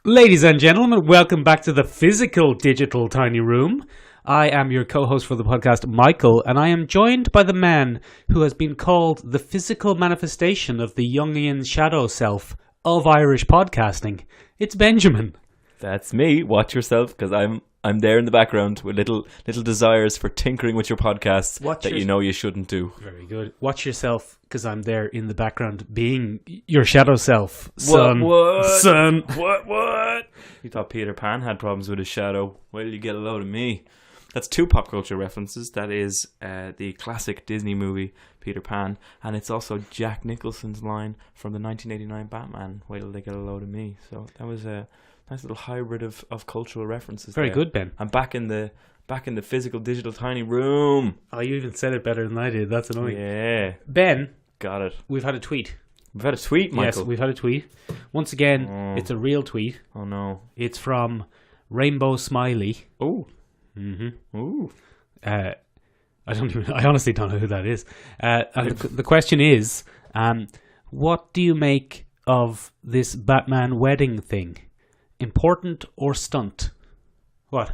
Ladies and gentlemen, welcome back to the physical digital tiny room. I am your co-host for the podcast, Michael, and I am joined by the man who has been called the physical manifestation of the Jungian shadow self of Irish podcasting. It's Benjamin. That's me. Watch yourself, because I'm there in the background with little desires for tinkering with your podcasts you know you shouldn't do. Very good. Watch yourself, because I'm there in the background being your shadow self, son. What? Son. What? You thought Peter Pan had problems with his shadow? Wait till you get a load of me. That's two pop culture references. That is the classic Disney movie Peter Pan, and it's also Jack Nicholson's line from the 1989 Batman, wait till they get a load of me. So that was a nice little hybrid of cultural references. Very good, Ben. I'm back in the physical digital tiny room. Oh, you even said it better than I did. That's annoying. Yeah. Ben. Got it. We've had a tweet. We've had a tweet, Michael. Yes, we've had a tweet. Once again, It's a real tweet. Oh, no. It's from Rainbow Smiley. Oh. Mm-hmm. Ooh. I honestly don't know who that is. And the question is, what do you make of this Batman wedding thing? Important or stunt? What?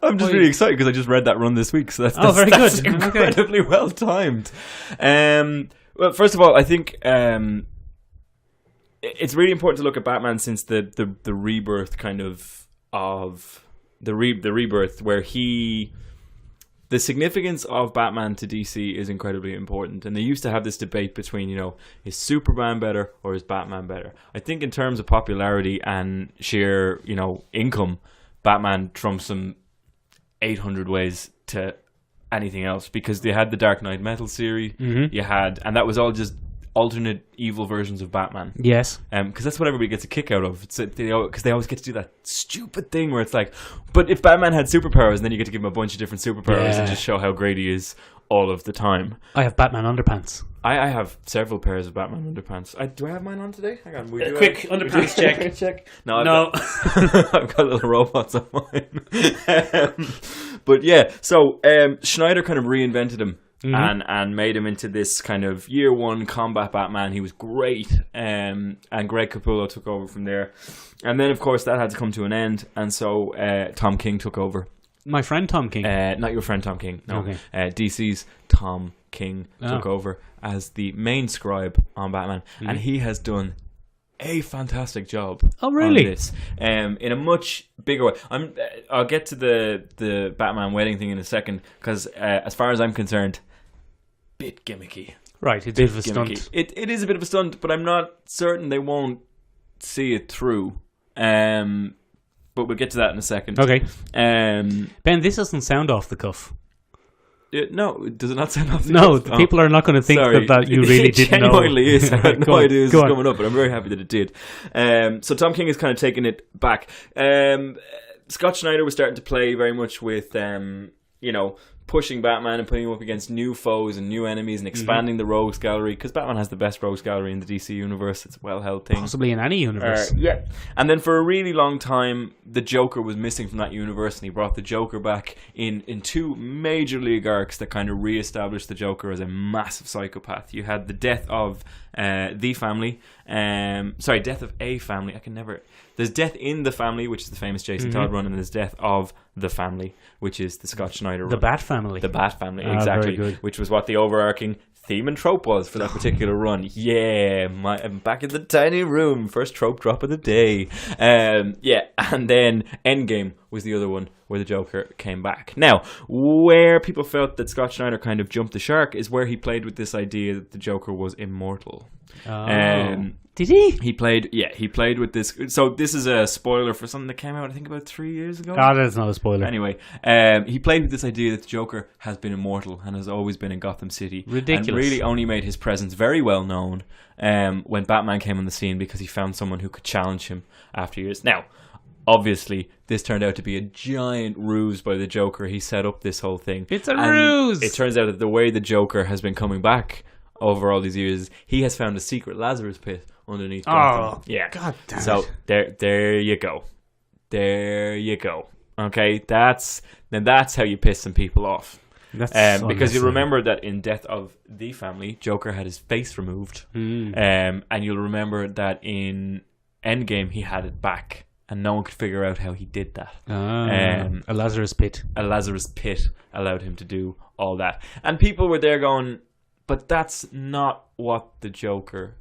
I'm just really excited because I just read that run this week, so that's very that's good. incredibly well timed. Well, first of all, I think it's really important to look at Batman since the rebirth kind of the rebirth where the significance of Batman to DC is incredibly important, and they used to have this debate between, is Superman better or is Batman better? I think in terms of popularity and sheer, income, Batman trumps them 800 ways to anything else, because they had the Dark Knight Metal series, and that was all just alternate evil versions of Batman. Yes. Because that's what everybody gets a kick out of. Because they always get to do that stupid thing where it's like, but if Batman had superpowers, and then you get to give him a bunch of different superpowers and just show how great he is all of the time. I have Batman underpants. I have several pairs of Batman underpants. Do I have mine on today? Hang on. Quick underpants check. Check. No. I've got little robots on mine. But yeah, so Schneider kind of reinvented him. And made him into this kind of year one combat Batman. He was great, and Greg Capullo took over from there. And then, of course, that had to come to an end, and so Tom King took over. My friend Tom King? Not your friend Tom King, no. Okay. DC's Tom King took over as the main scribe on Batman, and he has done a fantastic job. Oh, really? On this, in a much bigger way. I'll get to the Batman wedding thing in a second, because as far as I'm concerned, bit gimmicky. Right, it's a bit of a stunt. It is a bit of a stunt, but I'm not certain they won't see it through. But we'll get to that in a second. Okay. Ben, this doesn't sound off the cuff. No, does it not sound off the cuff? No, people are not going to think that you really didn't know. It genuinely is. I had no idea this was coming up, but I'm very happy that it did. So Tom King is kind of taking it back. Scott Schneider was starting to play very much with, pushing Batman and putting him up against new foes and new enemies and expanding the rogues gallery, because Batman has the best rogues gallery in the DC universe. It's a well-held thing. Possibly in any universe. Yeah. And then for a really long time, the Joker was missing from that universe, and he brought the Joker back in two major league arcs that kind of re-established the Joker as a massive psychopath. You had the death of the family. Death of a family. There's Death in the Family, which is the famous Jason Todd run, and there's Death of the Family, which is the Scott Schneider run. The Bat Family. The Bat Family, exactly. Very good. Which was what the overarching theme and trope was for that particular run. Yeah, I'm back in the tiny room. First trope drop of the day. And then Endgame was the other one where the Joker came back. Now, where people felt that Scott Schneider kind of jumped the shark is where he played with this idea that the Joker was immortal. Did he? He played with this. So this is a spoiler for something that came out, I think, about 3 years ago. Oh, that's not a spoiler. Anyway, he played with this idea that the Joker has been immortal and has always been in Gotham City. Ridiculous. And really only made his presence very well known when Batman came on the scene, because he found someone who could challenge him after years. Now, obviously, this turned out to be a giant ruse by the Joker. He set up this whole thing. It's a ruse! It turns out that the way the Joker has been coming back over all these years, he has found a secret Lazarus pit underneath Gotham. Yeah. God damn it. So there you go. There you go. Okay, that's how you piss some people off. Because you remember that in Death of the Family, Joker had his face removed. And you'll remember that in Endgame he had it back and no one could figure out how he did that. A Lazarus pit. A Lazarus pit allowed him to do all that. And people were there going, but that's not what the Joker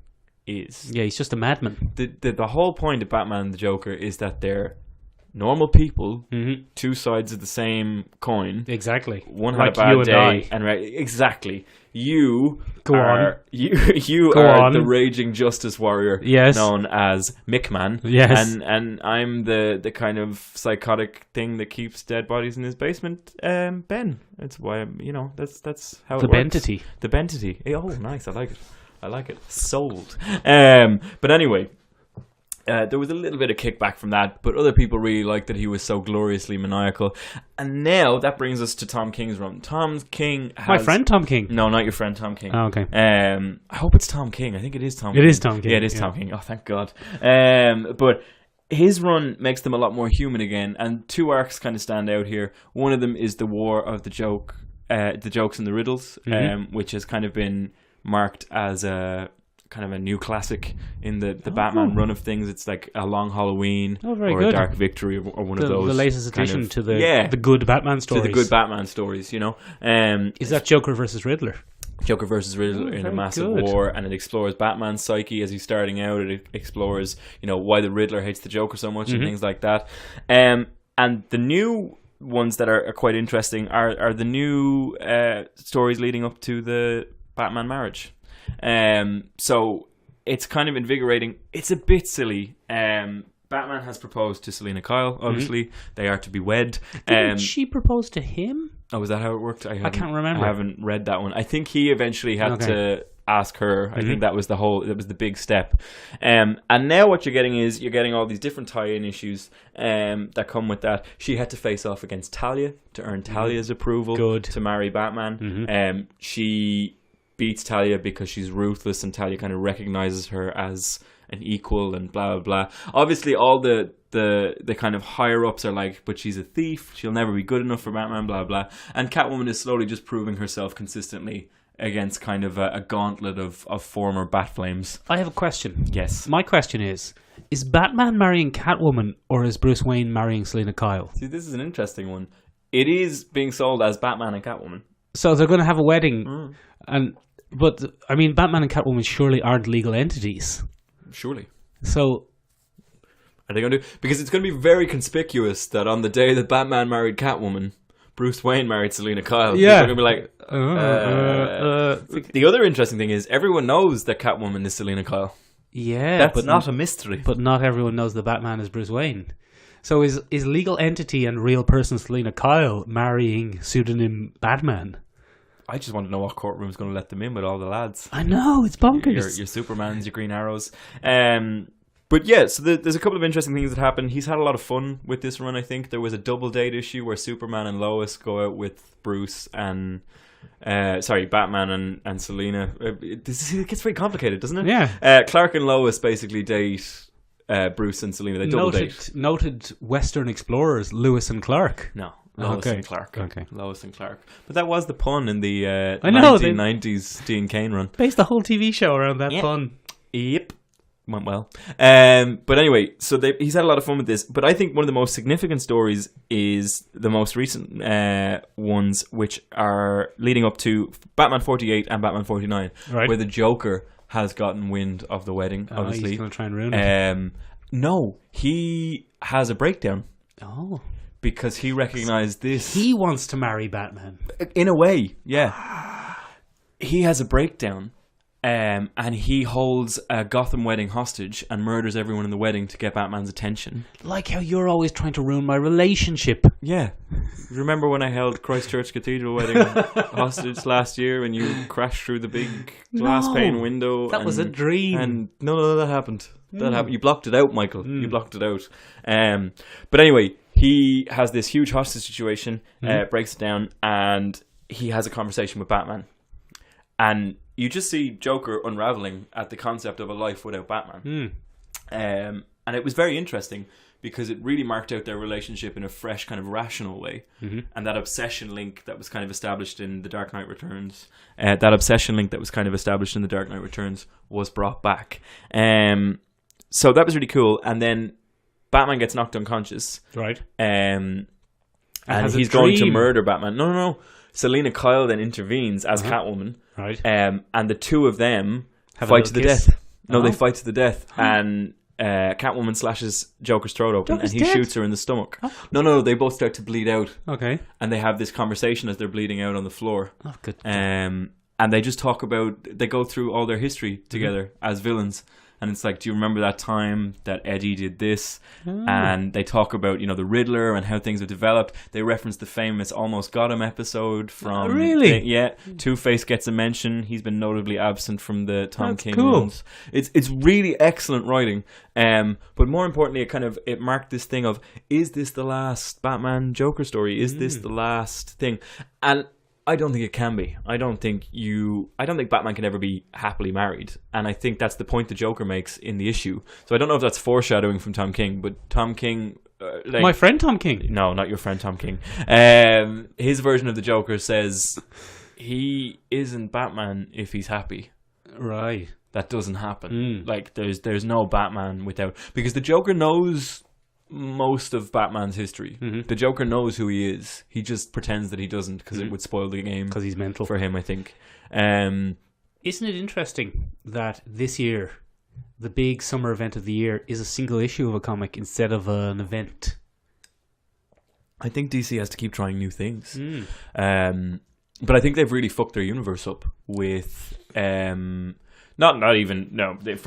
is. Yeah, he's just a madman. The whole point of Batman and the Joker is that they're normal people, two sides of the same coin. Exactly. One had a bad day, and exactly. You are the raging justice warrior, known as Mickman. Yes, and I'm the kind of psychotic thing that keeps dead bodies in his basement. Ben. That's why that's how it works. Bentity. The Bentity. Oh, nice. I like it. Sold. But anyway. There was a little bit of kickback from that, but other people really liked that he was so gloriously maniacal. And now that brings us to Tom King's run. Tom King has... My friend Tom King? No, not your friend Tom King. Oh, okay. I hope it's Tom King. I think it is Tom King. It is Tom King. Yeah, it is Tom King. Oh, thank God. But his run makes them a lot more human again, and two arcs kind of stand out here. One of them is the War of the Jokes and the Riddles, which has kind of been marked as a... kind of a new classic in the Batman run of things. It's like a Long Halloween or a Dark Victory or one of those. The latest addition to the good Batman stories. To the good Batman stories, Is that Joker versus Riddler? Joker versus Riddler in a massive war, and it explores Batman's psyche as he's starting out. It explores, why the Riddler hates the Joker so much and things like that. And the new ones that are quite interesting are the new stories leading up to the Batman marriage. So it's kind of invigorating. It's a bit silly. Batman has proposed to Selina Kyle, obviously. They are to be wed. Didn't she propose to him? Oh, is that how it worked? I can't remember. I haven't read that one. I think he eventually had to ask her. I think that was the big step. And now what you're getting all these different tie-in issues that come with that. She had to face off against Talia to earn Talia's approval to marry Batman. She beats Talia because she's ruthless, and Talia kind of recognizes her as an equal and blah blah blah. Obviously all the kind of higher ups are like, but she's a thief, she'll never be good enough for Batman, blah blah. And Catwoman is slowly just proving herself consistently against kind of a gauntlet of former Batflames. I have a question. Yes. My question is Batman marrying Catwoman, or is Bruce Wayne marrying Selina Kyle? See, this is an interesting one. It is being sold as Batman and Catwoman. So they're going to have a wedding, but I mean, Batman and Catwoman surely aren't legal entities. Surely. So are they going to? Because it's going to be very conspicuous that on the day that Batman married Catwoman, Bruce Wayne married Selina Kyle. Yeah. People are going to be like. The other interesting thing is everyone knows that Catwoman is Selina Kyle. Yeah, that's not a mystery. But not everyone knows that Batman is Bruce Wayne. So is legal entity and real person Selina Kyle marrying pseudonym Batman? I just want to know what courtroom's going to let them in with all the lads. I know, it's bonkers. Your Supermans, your Green Arrows. But yeah, so there's a couple of interesting things that happen. He's had a lot of fun with this run, I think. There was a double date issue where Superman and Lois go out with Bruce and... Batman and Selina. It gets very complicated, doesn't it? Yeah. Clark and Lois basically date Bruce and Selina. They double date. Noted Western explorers, Lewis and Clark. No. Lois and Clark. Okay. Lois and Clark. But that was the pun in the 1990s Dean Cain run. Based the whole TV show around that pun. Yep. Went well. But anyway, so he's had a lot of fun with this. But I think one of the most significant stories is the most recent ones, which are leading up to Batman 48 and Batman 49, where the Joker has gotten wind of the wedding, obviously. He's going to try and ruin it. No, he has a breakdown. Oh. Because he recognized this. He wants to marry Batman. In a way, yeah. He has a breakdown, and he holds a Gotham wedding hostage and murders everyone in the wedding to get Batman's attention. Like how you're always trying to ruin my relationship. Yeah. Remember when I held Christchurch Cathedral wedding hostage last year when you crashed through the big glass pane window? That was a dream. And no, that happened. That happened. You blocked it out, Michael. You blocked it out. But anyway, he has this huge hostage situation, breaks it down, and he has a conversation with Batman. And you just see Joker unraveling at the concept of a life without Batman. And it was very interesting because it really marked out their relationship in a fresh, kind of rational way. And that obsession link that was kind of established in The Dark Knight Returns, was brought back. So that was really cool. And then Batman gets knocked unconscious. Right. And has a he's going to dream. murder Batman. No. Selena Kyle then intervenes as Catwoman. Right. And the two of them Have a fight to the little kiss. death. No, Oh. they fight to the death. And Catwoman slashes Joker's throat open Joker's and he dead? shoots her in the stomach. Oh. No, they both start to bleed out. Okay. And they have this conversation as they're bleeding out on the floor. Oh, good. And they just talk about, they go through all their history together as villains. And it's like, do you remember that time that Eddie did this? And they talk about, the Riddler and how things have developed. They reference the famous Almost Got Him episode from... Really? Yeah. Two-Face gets a mention. He's been notably absent from the Tom That's King cool. runs. It's really excellent writing. But more importantly, it marked this thing of, is this the last Batman Joker story? Is this the last thing? And I don't think it can be. I don't think Batman can ever be happily married. And I think that's the point the Joker makes in the issue. So I don't know if that's foreshadowing from Tom King, but Tom King... My friend Tom King. No, not your friend Tom King. His version of the Joker says he isn't Batman if he's happy. Right. That doesn't happen. Like, there's no Batman without... Because the Joker knows most of Batman's history. The Joker knows who he is. He just pretends that he doesn't because it would spoil the game. Because he's mental. For him, I think. Isn't it interesting that this year, the big summer event of the year is a single issue of a comic instead of an event? I think DC has to keep trying new things. But I think they've really fucked their universe up with... from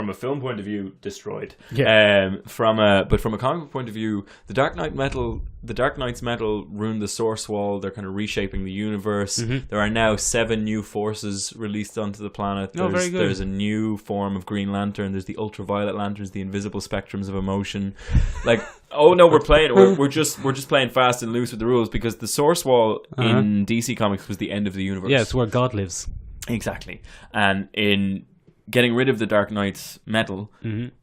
a film point of view, destroyed. Yeah. But from a comic book point of view, the Dark Knight's metal ruined the source wall. They're kind of reshaping the universe. There are now 7 new forces released onto the planet. Very good. There's a new form of Green Lantern. There's the ultraviolet lanterns, the invisible spectrums of emotion. Like, oh no, we're just playing fast and loose with the rules because the source wall in DC Comics was the end of the universe. Yeah, it's where God lives. Exactly. And in getting rid of the Dark Knight's metal,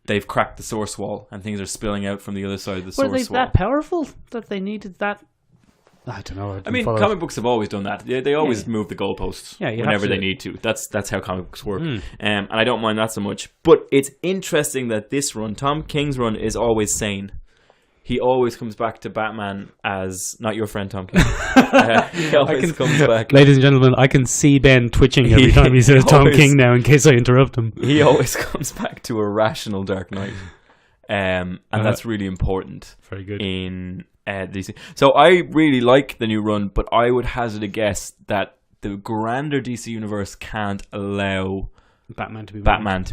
they've cracked the source wall and things are spilling out from the other side of the source wall. Were they that powerful that they needed that? I don't know. I mean, comic books have always done that. They always move the goalposts whenever they need to. That's how comic books work. And I don't mind that so much. But it's interesting that this run, Tom King's run, is always sane. He always comes back to Batman as not your friend Tom King. He always comes back. Ladies and gentlemen, I can see Ben twitching every time he says Tom King now in case I interrupt him. He always comes back to a rational Dark Knight. And that's really important. Very good. In DC. So I really like the new run, but I would hazard a guess that the grander DC universe can't allow Batman to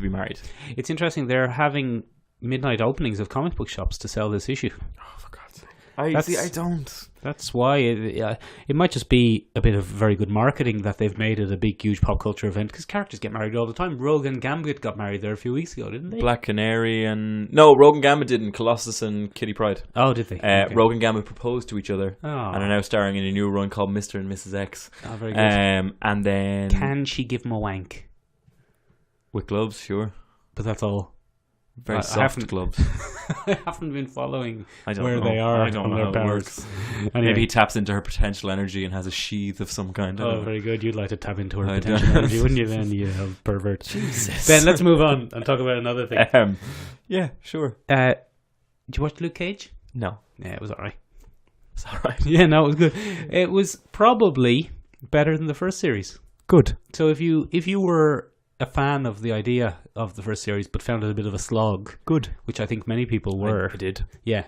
be married. It's interesting. They're having midnight openings of comic book shops to sell this issue. Oh, for God's sake. I don't. That's why it might just be a bit of very good marketing that they've made it a big, huge pop culture event because characters get married all the time. Rogue and Gambit got married there a few weeks ago, didn't they? Black Canary and... No, Rogue and Gambit didn't. Colossus and Kitty Pryde. Oh, did they? Okay. Rogue and Gambit proposed to each other and are now starring in a new run called Mr. and Mrs. X. Oh, very good. And then... Can she give him a wank? With gloves, sure. But that's all. Very soft gloves. I haven't been following where they are. I don't know how it works. Anyway. Maybe he taps into her potential energy and has a sheath of some kind. Oh, very good. You'd like to tap into her potential energy, wouldn't you then, you pervert? Jesus. Ben, let's move on and talk about another thing. Yeah, sure. Did you watch Luke Cage? No. Yeah, it was alright. It's alright. Yeah, no, it was good. It was probably better than the first series. Good. So if you were a fan of the idea of the first series but found it a bit of a slog, good, which I think many people were. I did. Yeah,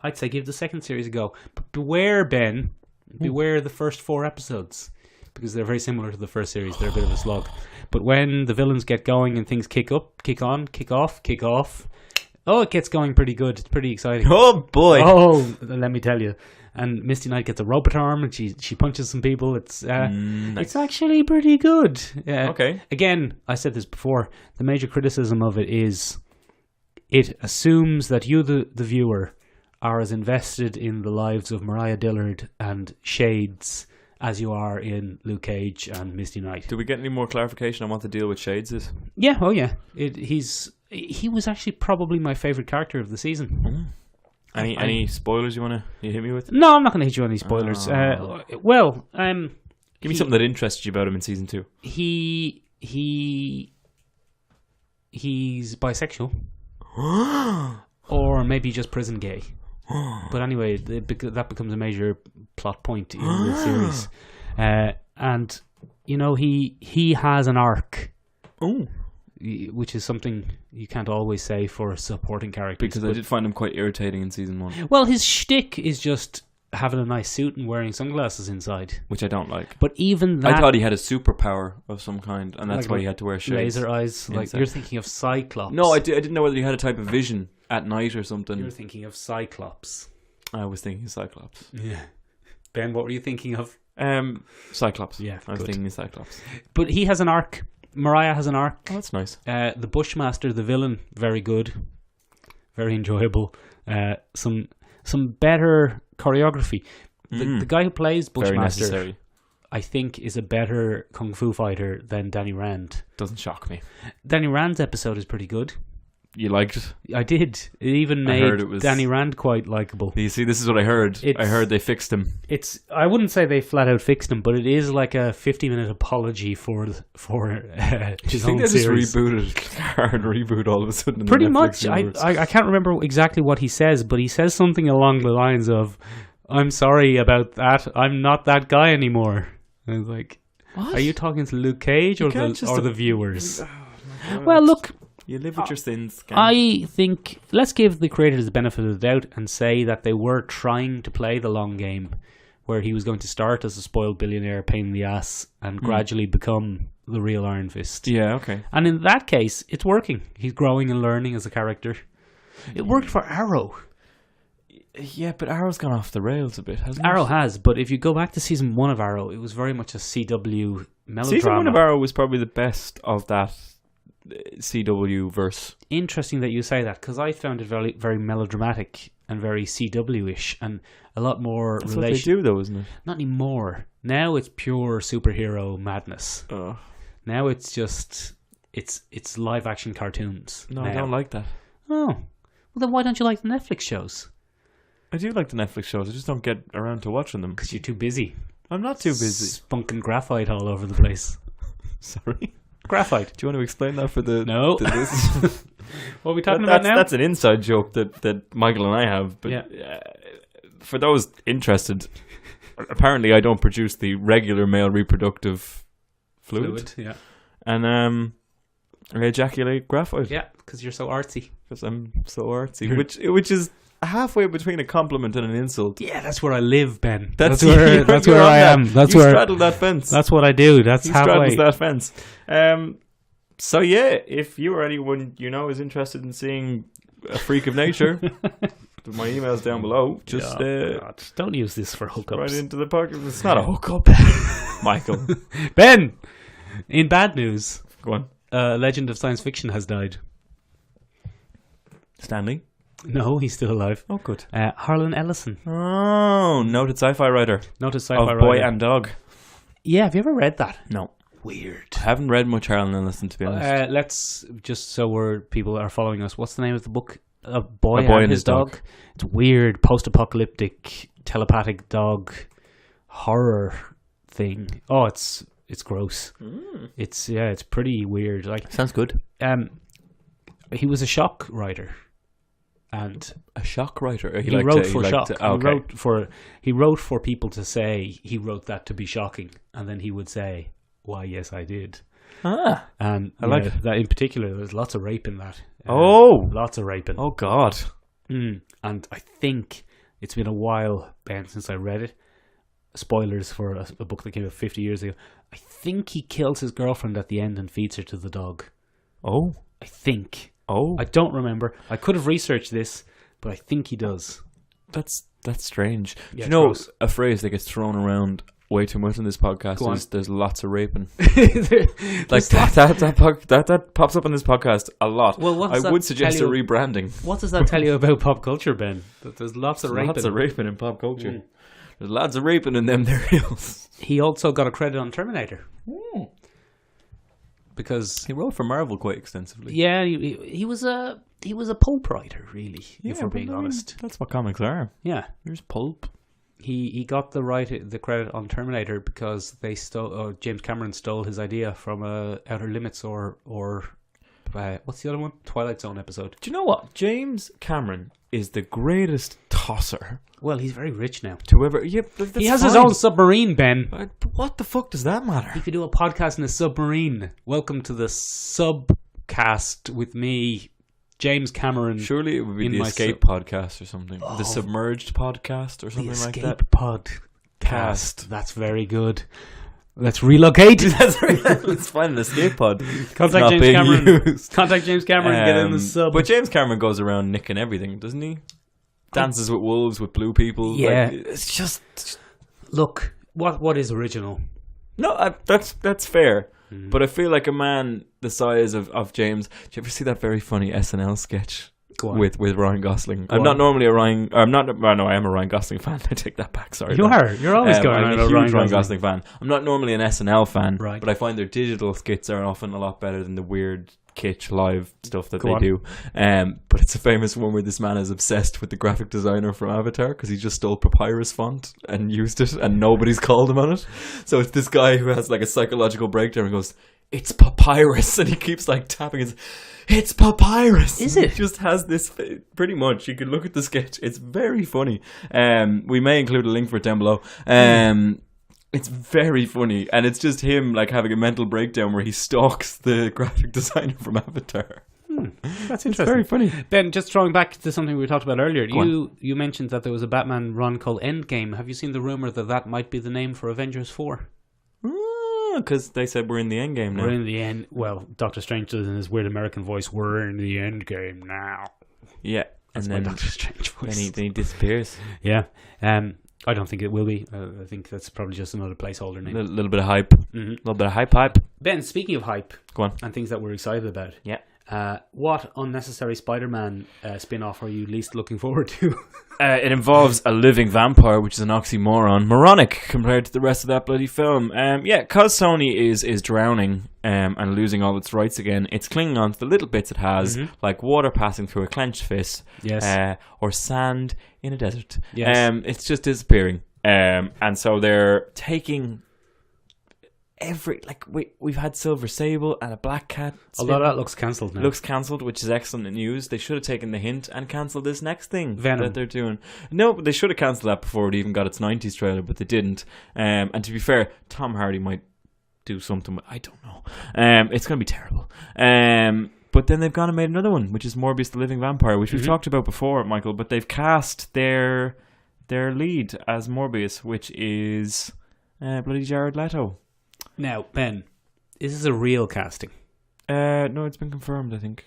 I'd say give the second series a go. But beware, Ben. Beware the first 4 episodes because they're very similar to the first series. They're a bit of a slog. But when the villains get going and things kick up, kick on, kick off. Oh, it gets going pretty good. It's pretty exciting. Oh boy! Oh, let me tell you. And Misty Knight gets a robot arm, and she punches some people. It's it's actually pretty good. Okay. Again, I said this before. The major criticism of it is it assumes that you, the viewer, are as invested in the lives of Mariah Dillard and Shades as you are in Luke Cage and Misty Knight. Do we get any more clarification on what the deal with Shades is? Yeah. Oh, yeah. He was actually probably my favorite character of the season. Any spoilers you hit me with? No, I'm not going to hit you on any spoilers. Oh. Give me something that interests you about him in season 2. He's bisexual. or maybe just prison gay. But anyway, that becomes a major plot point in the series. And, you know, he has an arc. Oh. Which is something you can't always say for supporting characters. Because I did find him quite irritating in season 1. Well, his shtick is just having a nice suit and wearing sunglasses inside. Which I don't like. But even that... I thought he had a superpower of some kind, and that's like why he had to wear shades. Laser eyes. Like, you're thinking of Cyclops. No, I didn't know whether he had a type of vision at night or something. You're thinking of Cyclops. I was thinking Cyclops. Yeah. Ben, what were you thinking of? Cyclops. Yeah, I was thinking Cyclops. But he has an arc. Mariah has an arc. Oh, that's nice. The Bushmaster, the villain, very good. Very enjoyable. Some better choreography. The guy who plays Bushmaster, I think, is a better kung fu fighter than Danny Rand. Doesn't shock me. Danny Rand's episode is pretty good. You liked it? I did. It even made Danny Rand quite likable. You see, this is what I heard. I heard they fixed him. I wouldn't say they flat out fixed him, but it is like a 50-minute apology for his own they series. Just hard reboot all of a sudden? Pretty much. I can't remember exactly what he says, but he says something along the lines of, "I'm sorry about that. I'm not that guy anymore." And I was like, what? Are you talking to Luke Cage or the viewers? Oh, well, look. You live with your sins. I think let's give the creators the benefit of the doubt and say that they were trying to play the long game, where he was going to start as a spoiled billionaire, pain in the ass, and gradually become the real Iron Fist. Yeah, okay. And in that case, it's working. He's growing and learning as a character. It worked for Arrow. Yeah, but Arrow's gone off the rails a bit, hasn't it? Arrow has, but if you go back to season 1 of Arrow, it was very much a CW melodrama. Season 1 of Arrow was probably the best of that CW verse. Interesting that you say that, because I found it very, very melodramatic and very CW-ish, and a lot more. That's what they do, though, isn't it? Not anymore. Now it's pure superhero madness. Oh. Now it's just it's live action cartoons. No, I don't like that. Oh, well then why don't you like the Netflix shows? I do like the Netflix shows. I just don't get around to watching them because you're too busy. I'm not too busy. Spunking graphite all over the place. Sorry. Graphite. Do you want to explain that for the... No. What are we talking about now? That's an inside joke that Michael and I have. But for those interested, apparently I don't produce the regular male reproductive fluid. Yeah. And I ejaculate graphite. Yeah, because you're so artsy. Because I'm so artsy. Which is halfway between a compliment and an insult. Yeah, that's where I live, Ben. That's where I am. That's you where straddle that fence. That's what I do. That's he halfway. straddles that fence. So yeah, if you or anyone you know is interested in seeing a freak of nature, my email's down below. Just don't use this for hookups. Right into the pocket. It's not a hookup, Michael. Ben, in bad news, go on. Legend of science fiction has died. Stanley? No, he's still alive. Oh, good. Harlan Ellison. Oh, noted sci-fi writer. Noted sci-fi writer. Boy and Dog. Yeah, have you ever read that? No. Weird. I haven't read much Harlan Ellison, to be honest. Let's, just so people are following us, what's the name of the book? A Boy and His Dog. It's weird, post-apocalyptic, telepathic dog horror thing. Oh, it's gross. It's pretty weird. Like, sounds good. He was a shock writer. And a shock writer. He wrote for shock. He wrote for people to say he wrote that to be shocking, and then he would say, "Why, yes, I did." And I like that in particular. There's lots of rape in that. Lots of raping. Oh God. And I think it's been a while, Ben, since I read it. Spoilers for a book that came out 50 years ago. I think he kills his girlfriend at the end and feeds her to the dog. Oh, I think. Oh, I don't remember. I could have researched this, but I think he does. That's strange. Yeah, do you know a phrase that gets thrown around way too much in this podcast is "there's lots of raping." Like that pops up in this podcast a lot. Well, I would suggest a rebranding. What does that tell you about pop culture, Ben? That there's lots of raping. Lots of raping in pop culture. There's lots of raping in them there reels. He also got a credit on Terminator. Because he wrote for Marvel quite extensively. Yeah, he was a pulp writer, really. If we're being honest, that's what comics are. Yeah, there's pulp. He got the credit on Terminator because James Cameron stole his idea from Outer Limits or what's the other one? Twilight Zone episode. Do you know what? James Cameron is the greatest tosser Well, he's very rich now. to ever. Yeah, but He has his own submarine, Ben. But what the fuck does that matter? He could do a podcast in a submarine. Welcome to the Subcast with me, James Cameron. Surely it would be in the my Escape podcast or something. The Submerged podcast or something the like Escape that. Podcast. That's very good. Let's relocate. Let's find an escape pod. Contact James Cameron. Contact James Cameron and get in the sub. But James Cameron goes around nicking everything, doesn't he? Dances with wolves, with blue people. Yeah. Like, it's just... Look, what is original? No, that's fair. But I feel like a man the size of James... Do you ever see that very funny SNL sketch? With Ryan Gosling. I'm not normally a Ryan... I'm not... Well, no, I am a Ryan Gosling fan. I take that back. Sorry. You are. You're always going I'm around a a huge Ryan Gosling fan. I'm not normally an SNL fan, right, but I find their digital skits are often a lot better than the weird kitsch live stuff that they do. But it's a famous one where this man is obsessed with the graphic designer from Avatar because he just stole papyrus font and used it and nobody's called him on it. So it's this guy who has like a psychological breakdown and goes, "It's papyrus," and he keeps like tapping his... It's papyrus. Is it? He just has this... Pretty much. You can look at the sketch. It's very funny. We may include a link for it down below. It's very funny. And it's just him like having a mental breakdown where he stalks the graphic designer from Avatar. That's interesting. It's very funny. Ben, just throwing back to something we talked about earlier. Go You mentioned that there was a Batman run called Endgame. Have you seen the rumour that might be the name for Avengers 4? Because they said we're in the end game now. We're in the end. Well, Doctor Strange does in his weird American voice. We're in the end game now. Yeah, That's and my then Doctor Strange voice. then he disappears. Yeah. I don't think it will be. I think that's probably just another placeholder name. Little bit of hype. Little bit of hype. Ben, speaking of hype, Go on. and things that we're excited about. Yeah. What unnecessary Spider-Man spin-off are you least looking forward to? It involves a living vampire, which is an oxymoron. Moronic compared to the rest of that bloody film. Because Sony is drowning and losing all its rights again, it's clinging on to the little bits it has, like water passing through a clenched fist, or sand in a desert. Yes. It's just disappearing. And so they're taking... we've had Silver Sable and a Black Cat. Although that looks cancelled now. Looks cancelled, which is excellent news. They should have taken the hint and cancelled this next thing Venom. that they're doing. No, but they should have cancelled that before it even got its 90s trailer, but they didn't. And to be fair, Tom Hardy might do something. I don't know. It's going to be terrible. But then they've gone and made another one, which is Morpheus the Living Vampire, which we've talked about before, Michael. But they've cast their lead as Morpheus, which is bloody Jared Leto. Now, Ben, is this a real casting? No, it's been confirmed, I think.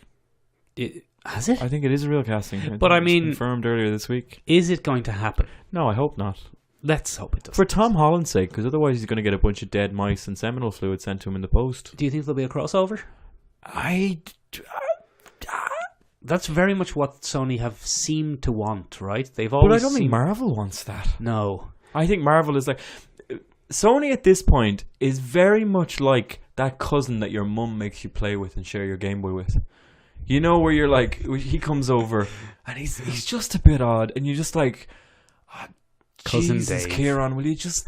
Has it? I think it is a real casting. But I It was mean... confirmed earlier this week. Is it going to happen? No, I hope not. Let's hope it does. For Tom Holland's sake, because otherwise he's going to get a bunch of dead mice and seminal fluid sent to him in the post. Do you think there'll be a crossover? That's very much what Sony have seemed to want, right? They've always But I don't think Marvel wants that. No. I think Marvel is like... Sony at this point is very much like that cousin that your mum makes you play with and share your Game Boy with. You know, where you're like, he comes over and he's just a bit odd, and you're just like, oh, Cousin Jesus, Dave. Kieran, will you just,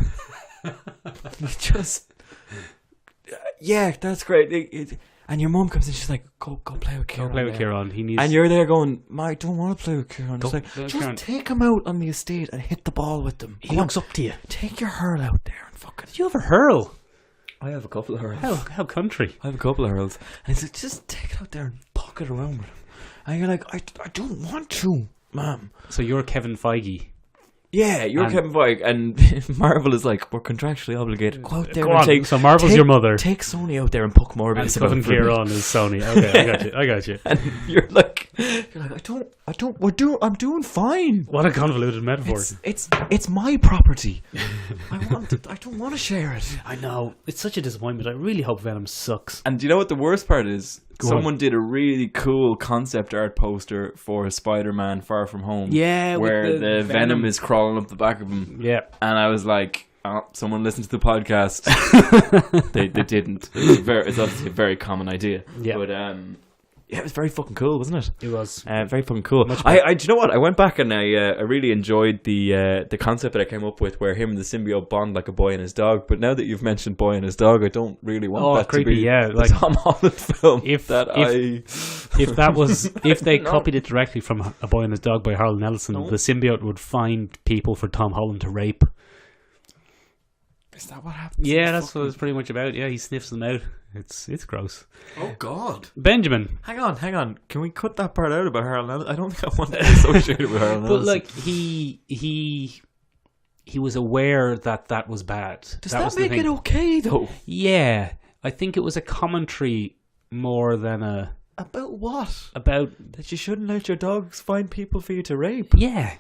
yeah, that's great. And your mum comes in, she's like, go play with Kieran. Go play with Kieran. He needs. And you're there going, I don't want to play with Kieran. Go It's like, play with just Kieran. take him out on the estate and hit the ball with them. He looks up to you. Take your hurl out there and fucking. Did you ever hurl? I have a couple of hurls. How country? I have a couple of hurls. And he's like, just take it out there and poke it around with him. And you're like, I don't want to, ma'am. So you're Kevin Feige. Yeah, you're And- Kevin Feige, and Marvel is like, we're contractually obligated. Go out there Go and on. take. So Marvel's your mother. Take Sony out there and poke And Morbius about Cousin it for a bit. Kieran is Sony. Okay, I got you. And you're like, I'm doing fine. What a convoluted metaphor. It's my property. I don't want to share it. I know. It's such a disappointment. I really hope Venom sucks. And do you know what the worst part is? Go Someone did a really cool concept art poster for Spider-Man Far From Home. Yeah, with where the the venom is crawling up the back of him. Yeah. And I was like, oh, someone listened to the podcast. they didn't. It's obviously a very common idea. Yeah. But Yeah, it was very fucking cool, wasn't it? It was. Very fucking cool. Do you know what? I went back and I really enjoyed the concept that I came up with, where him and the symbiote bond like a boy and his dog. But now that you've mentioned boy and his dog, I don't really want that creepy, to be like Tom Holland film. If they copied it directly from A Boy and His Dog by Harold Nelson, the symbiote would find people for Tom Holland to rape. Is that what happens? Yeah, that's what it's pretty much about. Yeah, he sniffs them out. It's gross. Oh God, Benjamin. Hang on. Can we cut that part out about Harold Nelson? I don't think I want to be associated with Harold Nelson. But like he was aware that was bad. Does that make it okay though? Yeah, I think it was a commentary more than a. About what? About that you shouldn't let your dogs find people for you to rape. Yeah.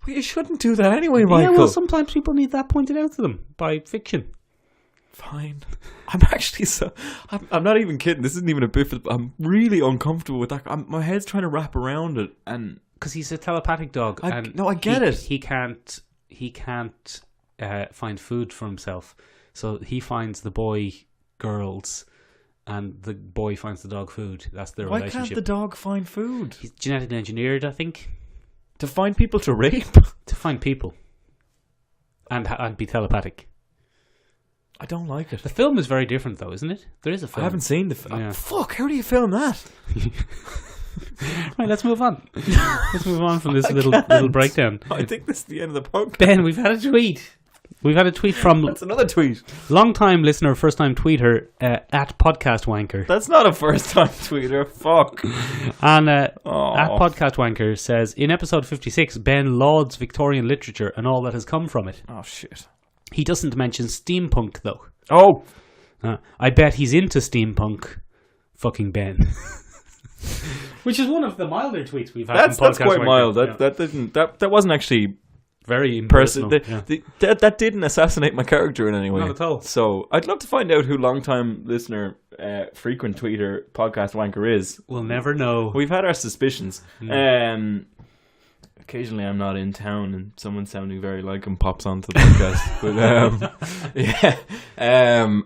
Well, you shouldn't do that anyway, Michael. Yeah, well, sometimes people need that pointed out to them by fiction. Fine. I'm actually I'm not even kidding. This isn't even a bit. I'm really uncomfortable with that. My head's trying to wrap around it, and because he's a telepathic dog. I get it. He can't find food for himself, so he finds the boy girls, and the boy finds the dog food. That's their relationship. Why can't the dog find food? He's genetically engineered, I think. To find people to rape? To find people. And be telepathic. I don't like it. The film is very different, though, isn't it? There is a film. I haven't seen the film. Yeah. Fuck, how do you film that? Right, let's move on. Let's move on from this little breakdown. I think this is the end of the podcast. Ben, we've had a tweet. We've had a tweet from... That's another tweet. Long-time listener, first-time tweeter, at Podcast Wanker. That's not a first-time tweeter. Fuck. And at Podcast Wanker says, in episode 56, Ben lauds Victorian literature and all that has come from it. Oh, shit. He doesn't mention steampunk, though. Oh. I bet he's into steampunk. Fucking Ben. Which is one of the milder tweets we've had. That's quite Wanker. mild. That wasn't actually... Very personal. That didn't assassinate my character in any way. Not at all. So I'd love to find out who long-time listener, frequent tweeter, Podcast Wanker is. We'll never know. We've had our suspicions. Occasionally I'm not in town and someone sounding very like him pops onto the podcast.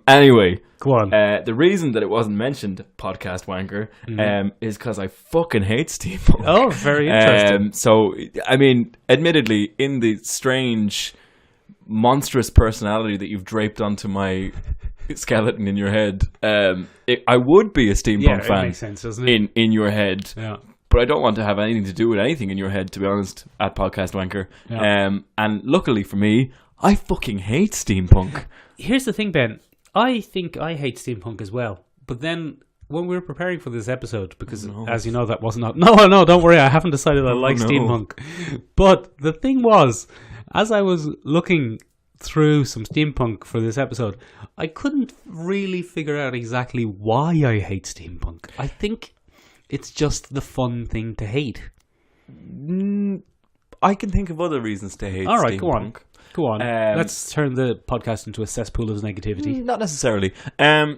Anyway. Go on. The reason that it wasn't mentioned, Podcast Wanker, is because I fucking hate steampunk. Oh, very interesting. So, I mean, admittedly, in the strange, monstrous personality that you've draped onto my skeleton in your head, I would be a steampunk fan. It makes sense, doesn't it? In your head. Yeah. But I don't want to have anything to do with anything in your head, to be honest, at Podcast Wanker. Yeah. And luckily for me, I fucking hate steampunk. Here's the thing, Ben. I think I hate steampunk as well. But then, when we were preparing for this episode, because as you know, that wasn't... No, don't worry. I haven't decided I like steampunk. But the thing was, as I was looking through some steampunk for this episode, I couldn't really figure out exactly why I hate steampunk. I think... it's just the fun thing to hate. I can think of other reasons to hate steampunk. All right, go on. Let's turn the podcast into a cesspool of negativity. Not necessarily.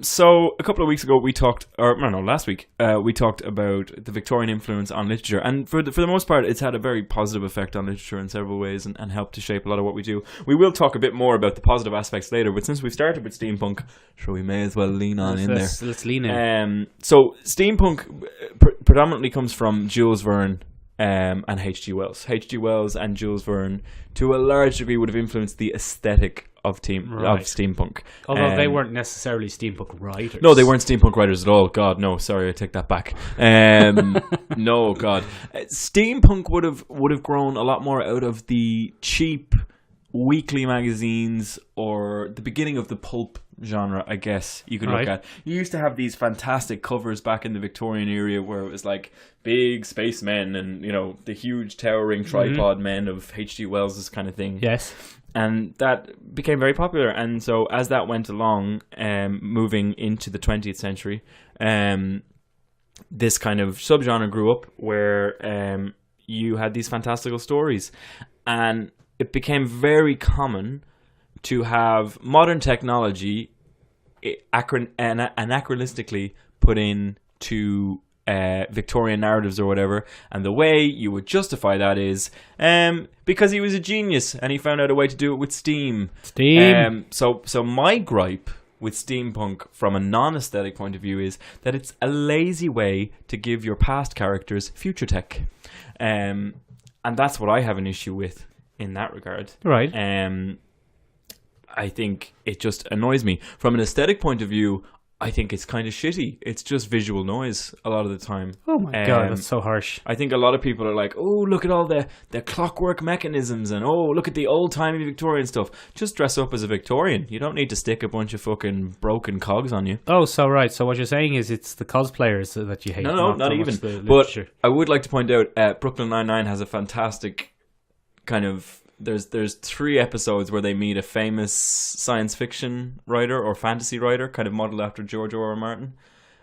So a couple of weeks ago last week, we talked about the Victorian influence on literature. And for the most part, it's had a very positive effect on literature in several ways and helped to shape a lot of what we do. We will talk a bit more about the positive aspects later, but since we started with steampunk, sure, we may as well lean on there. Let's lean in. So steampunk predominantly comes from Jules Verne and H.G. Wells. H.G. Wells and Jules Verne, to a large degree, would have influenced the aesthetic of steampunk. Although they weren't necessarily steampunk writers. No, they weren't steampunk writers at all. God, no. Sorry, I take that back. No, God. Steampunk would have grown a lot more out of the cheap weekly magazines or the beginning of the pulp genre, I guess you could look at. You used to have these fantastic covers back in the Victorian era where it was like big spacemen and, you know, the huge towering tripod men of H.G. Wells' kind of thing. Yes. And that became very popular. And so as that went along, moving into the 20th century, this kind of subgenre grew up where you had these fantastical stories. And it became very common to have modern technology anachronistically put into Victorian narratives or whatever, and the way you would justify that is because he was a genius and he found out a way to do it with steam. So my gripe with steampunk from a non-aesthetic point of view is that it's a lazy way to give your past characters future tech. And that's what I have an issue with in that regard. Right. I think it just annoys me. From an aesthetic point of view, I think it's kind of shitty. It's just visual noise a lot of the time. Oh my God, that's so harsh. I think a lot of people are like, oh, look at all the clockwork mechanisms and oh, look at the old-timey Victorian stuff. Just dress up as a Victorian. You don't need to stick a bunch of fucking broken cogs on you. Oh, so right. So what you're saying is it's the cosplayers that you hate. No, not even. But I would like to point out Brooklyn Nine-Nine has a fantastic kind of... There's 3 episodes where they meet a famous science fiction writer or fantasy writer, kind of modeled after George R.R. Martin.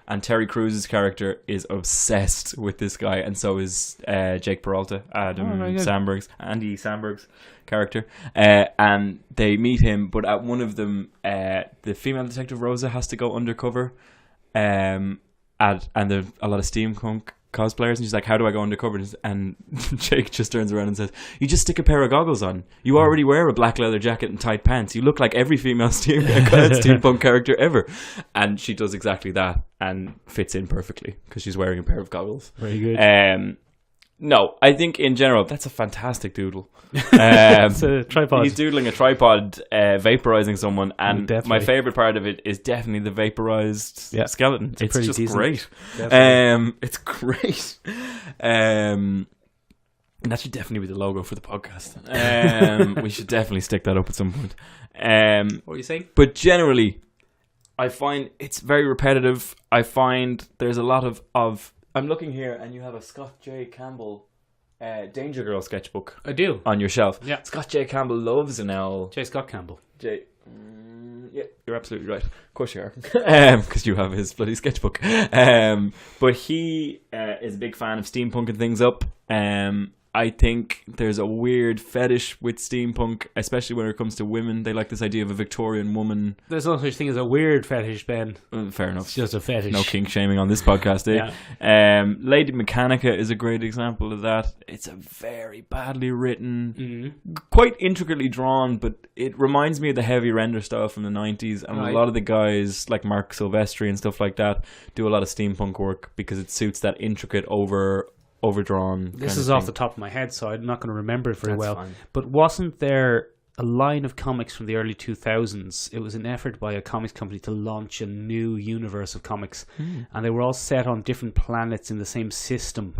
And Terry Crews's character is obsessed with this guy, and so is Jake Peralta, Andy Samberg's character. And they meet him, but at one of them, the female detective Rosa has to go undercover. And there's a lot of steampunk cosplayers, and she's like, how do I go undercover? And Jake just turns around and says, you just stick a pair of goggles on. You already wear a black leather jacket and tight pants. You look like every female steampunk character ever. And she does exactly that and fits in perfectly because she's wearing a pair of goggles. Very good. No, I think in general that's a fantastic doodle. It's a tripod. He's doodling a tripod, vaporizing someone, and my favorite part of it is definitely the vaporized skeleton. It's just decent. Great. It's great. And that should definitely be the logo for the podcast. We should definitely stick that up at some point. What are you saying? But generally, I find it's very repetitive. I find there's a lot of I'm looking here, and you have a Scott J. Campbell Danger Girl sketchbook. I do. On your shelf. Yeah. Scott J. Campbell loves an owl. J. Scott Campbell. Yeah, you're absolutely right. Of course you are. Because you have his bloody sketchbook. But he is a big fan of steampunking things up. I think there's a weird fetish with steampunk, especially when it comes to women. They like this idea of a Victorian woman. There's no such thing as a weird fetish, Ben. Fair enough. It's just a fetish. No kink shaming on this podcast, eh? Yeah. Lady Mechanica is a great example of that. It's a very badly written, quite intricately drawn, but it reminds me of the heavy render style from the 90s. And a lot of the guys, like Mark Silvestri and stuff like that, do a lot of steampunk work because it suits that intricate overdrawn. This is off the top of my head, so I'm not going to remember it very well. Fine. But wasn't there a line of comics from the early 2000s? It was an effort by a comics company to launch a new universe of comics, and they were all set on different planets in the same system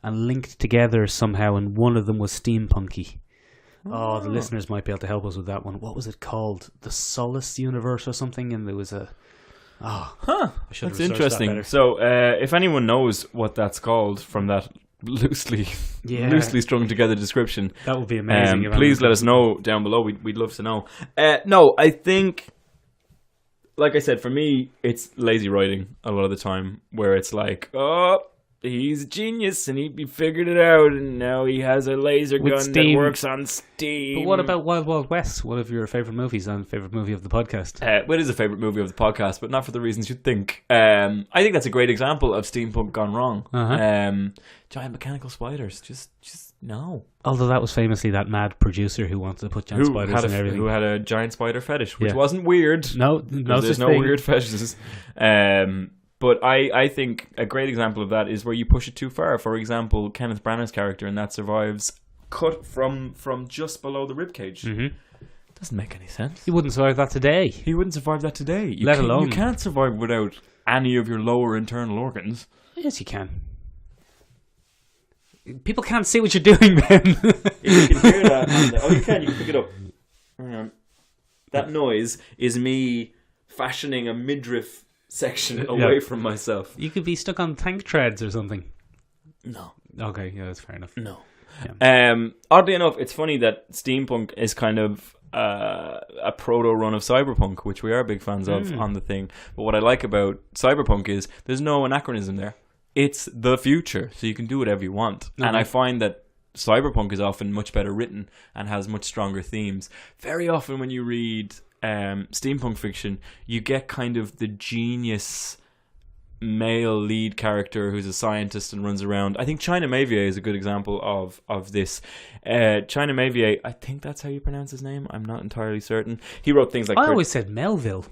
and linked together somehow, and one of them was steampunky. Oh, the listeners might be able to help us with that one. What was it called? The Solace Universe or something? And there was a... That's interesting. So, if anyone knows what that's called from that loosely strung together description, that would be amazing. Please let us know down below. We'd love to know. No, I think, like I said, for me, it's lazy writing a lot of the time, where it's like, oh, he's a genius and he figured it out, and now he has a laser gun that works on steam. But what about Wild Wild West? One of your favourite movies and favourite movie of the podcast? Well, it is a favourite movie of the podcast, but not for the reasons you'd think. I think that's a great example of steampunk gone wrong. Giant mechanical spiders, just no. Although that was famously that mad producer who wanted to put giant spiders and everything. Who had a giant spider fetish, which wasn't weird. No, there's no weird fetishes. But I think a great example of that is where you push it too far. For example, Kenneth Branagh's character in That Survives, cut from just below the ribcage. Doesn't make any sense. He wouldn't survive that today. Let alone. You can't survive without any of your lower internal organs. Yes, you can. People can't see what you're doing, Ben. You can hear that. You can pick it up. Hang on. That noise is me fashioning a midriff section away from myself. You could be stuck on tank treads or something. No. Okay, yeah, that's fair enough. No. Yeah. Oddly enough, it's funny that steampunk is kind of a proto run of cyberpunk, which we are big fans of on the thing. But what I like about cyberpunk is there's no anachronism there. It's the future, so you can do whatever you want. And I find that cyberpunk is often much better written and has much stronger themes. Very often when you read steampunk fiction, you get kind of the genius male lead character who's a scientist and runs around. I think China Mavier is a good example of this. China Mavier, I think that's how you pronounce his name. I'm not entirely certain. He wrote things like... I always said Melville.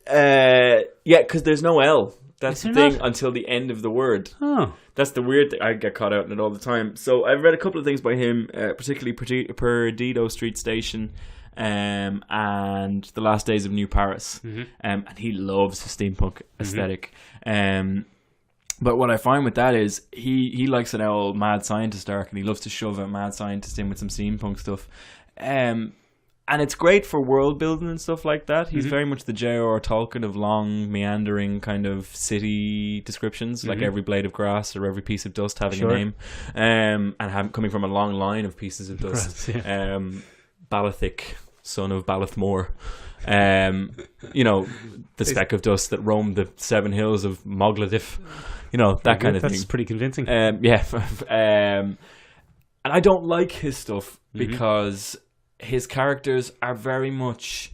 Yeah, because there's no L. That's the Is there thing not? until the end of the word. Oh. That's the weird thing. I get caught out in it all the time. So I've read a couple of things by him, particularly Perdido Street Station and The Last Days of New Paris. And he loves the steampunk aesthetic. But what I find with that is he likes an old mad scientist arc, and he loves to shove a mad scientist in with some steampunk stuff. And it's great for world building and stuff like that. He's very much the J.R.R. Tolkien of long, meandering kind of city descriptions, like every blade of grass or every piece of dust having a name, and coming from a long line of pieces of dust. Balathic, son of Balathmore. The speck of dust that roamed the 7 hills of Mogladif. That kind of thing. That's pretty convincing. And I don't like his stuff because his characters are very much,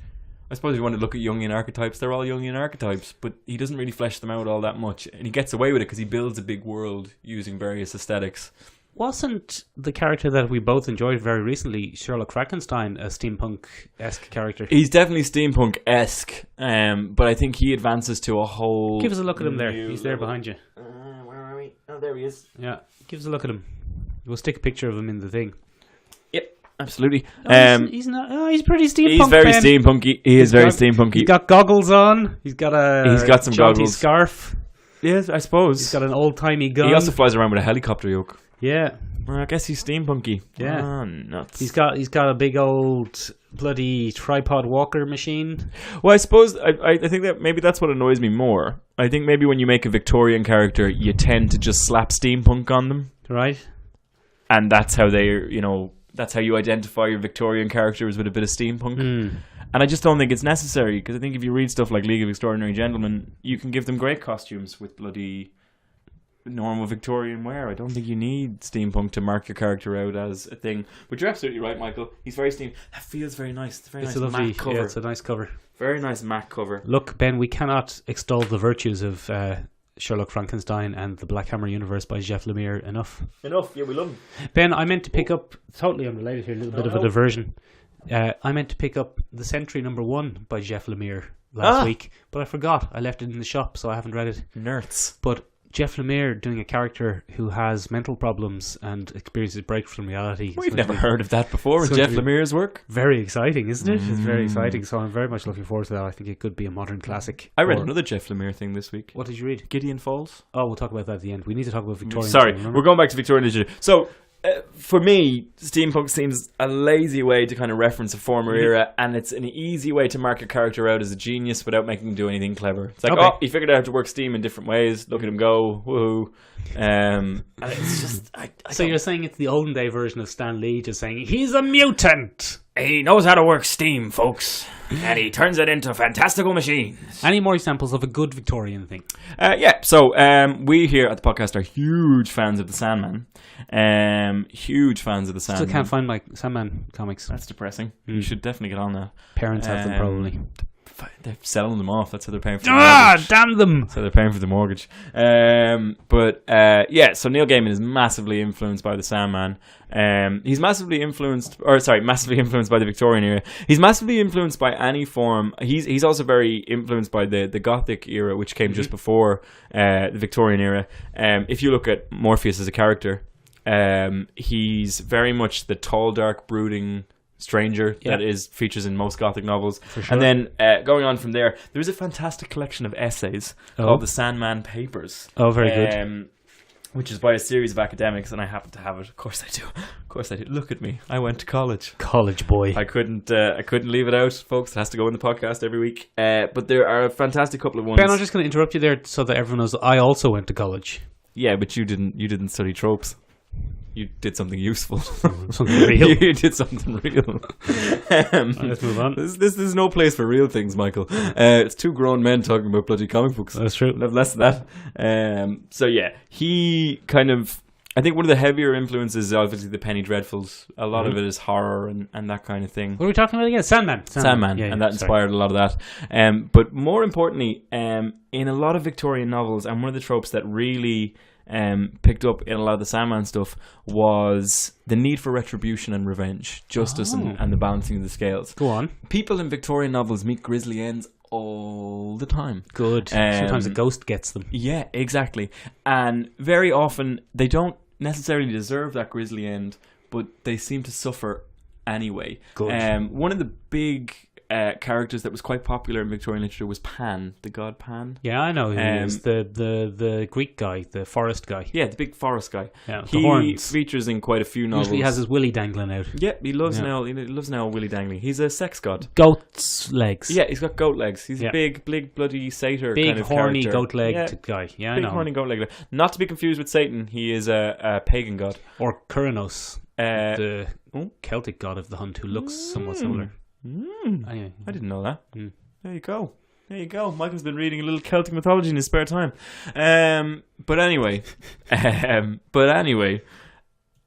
I suppose if you want to look at Jungian archetypes, they're all Jungian archetypes, but he doesn't really flesh them out all that much, and he gets away with it because he builds a big world using various aesthetics. Wasn't the character that we both enjoyed very recently, Sherlock Frankenstein, a steampunk-esque character? He's definitely steampunk-esque, but I think he advances to a whole... Give us a look at him there. He's there behind you. Where are we? Oh, there he is. Yeah, give us a look at him. We'll stick a picture of him in the thing. Yep, absolutely. He's not. Oh, he's pretty steampunk. He's very steampunky. He's very steampunky. He's got goggles on. He's got some jaunty goggles. Scarf. Yes, I suppose. He's got an old-timey gun. He also flies around with a helicopter yoke. Yeah. Well, I guess he's steampunky. Yeah. Oh, nuts. He's got a big old bloody tripod walker machine. Well, I suppose I think that maybe that's what annoys me more. I think maybe when you make a Victorian character, you tend to just slap steampunk on them. Right. And that's how that's how you identify your Victorian characters with a bit of steampunk. And I just don't think it's necessary, because I think if you read stuff like League of Extraordinary Gentlemen, you can give them great costumes with bloody normal Victorian wear. I don't think you need steampunk to mark your character out as a thing. But you're absolutely right, Michael. He's very steam. That feels very nice. It's a very nice matte cover. Yeah, it's a nice cover. Very nice matte cover. Look, Ben, we cannot extol the virtues of Sherlock Frankenstein and the Black Hammer universe by Jeff Lemire enough. Yeah, we love him. Ben, I meant to pick up, totally unrelated here, a little bit of a diversion. I meant to pick up The Sentry #1 by Jeff Lemire last week, but I forgot. I left it in the shop, so I haven't read it. Nerds. But Jeff Lemire doing a character who has mental problems and experiences a break from reality. We've never heard of that before in Jeff Lemire's work. Very exciting, isn't it? It's very exciting, so I'm very much looking forward to that. I think it could be a modern classic. I read another Jeff Lemire thing this week. What did you read? Gideon Falls. Oh, we'll talk about that at the end. We need to talk about Victorian. Sorry, we're going back to Victorian literature. So, for me, steampunk seems a lazy way to kind of reference a former era, and it's an easy way to mark a character out as a genius without making him do anything clever. It's like, he figured out how to work steam in different ways. Look at him go, woohoo! And it's just, so you're saying it's the olden day version of Stan Lee, just saying he's a mutant. He knows how to work steam, folks, and he turns it into fantastical machines. Any more examples of a good Victorian thing? So we here at the podcast are huge fans of the Sandman. Huge fans of the Sandman. Still can't find my Sandman comics. That's depressing. You should definitely get on that. Parents have them probably. They're selling them off. That's how they're paying for the mortgage. Damn them! So they're paying for the mortgage. So Neil Gaiman is massively influenced by the Sandman. He's massively influenced by the Victorian era. He's massively influenced by any form. He's also very influenced by the Gothic era, which came just before the Victorian era. If you look at Morpheus as a character, he's very much the tall, dark, brooding stranger that features in most Gothic novels. For sure. And then going on from there is a fantastic collection of essays called the Sandman Papers. Oh, very good. Which is by a series of academics, and I happen to have it. Of course I do. Look at me. I went to college. College boy. I couldn't leave it out, folks. It has to go in the podcast every week. But there are a fantastic couple of ones. Ben, I'm just going to interrupt you there so that everyone knows I also went to college. Yeah, but you didn't study tropes. You did something useful. Something real. You did something real. Let's move on. This is no place for real things, Michael. It's two grown men talking about bloody comic books. That's true. We'll have less of that. So yeah, he kind of, I think one of the heavier influences is obviously the Penny Dreadfuls. A lot of it is horror and that kind of thing. What are we talking about again? Sandman. Yeah, and that inspired a lot of that. But more importantly, in a lot of Victorian novels, and one of the tropes that really picked up in a lot of the Sandman stuff was the need for retribution and revenge, justice and the balancing of the scales. Go on. People in Victorian novels meet grisly ends all the time. Good. Sometimes a ghost gets them. Yeah, exactly. And very often they don't necessarily deserve that grisly end, but they seem to suffer anyway. Good. One of the big characters that was quite popular in Victorian literature was Pan, the god Pan. Yeah, I know who he is. The Greek guy, the forest guy. Yeah, the big forest guy. Yeah, he the horns. features in quite a few novels. Usually has his willy dangling out. Yeah, he loves now willy dangling. He's a sex god. Goat's legs. Yeah, he's got goat legs. He's a big bloody satyr big kind of horny character. goat-legged guy. Yeah, I know. Big horny goat-legged. Not to be confused with Satan. He is a pagan god. Or Cernunnos, the Celtic god of the hunt, who looks somewhat similar. Anyway, I didn't know that. There you go. Michael's been reading a little Celtic mythology in his spare time. But anyway,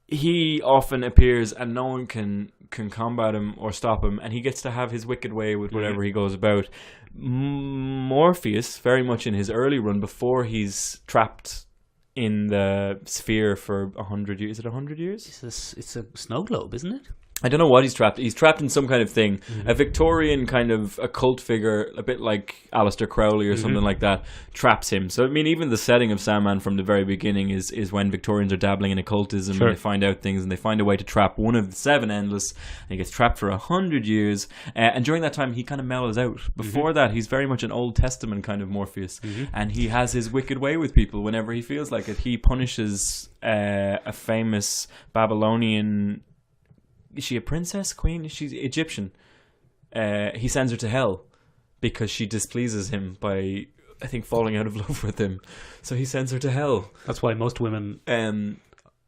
he often appears and no one can combat him or stop him, and he gets to have his wicked way with whatever he goes about. Morpheus, very much in his early run, before he's trapped in the sphere for 100 years. Is it 100 years? It's a snow globe, isn't it? I don't know what he's trapped. He's trapped in some kind of thing. A Victorian kind of occult figure, a bit like Aleister Crowley or something like that, traps him. So, I mean, even the setting of Sandman from the very beginning is when Victorians are dabbling in occultism and they find out things and they find a way to trap one of the 7 Endless, and he gets trapped for 100 years. And during that time, he kind of mellows out. Before that, he's very much an Old Testament kind of Morpheus. And he has his wicked way with people whenever he feels like it. He punishes a famous Babylonian... Is she a princess, queen? She's Egyptian. He sends her to hell because she displeases him by, I think, falling out of love with him. So he sends her to hell. That's why most women... No, I'm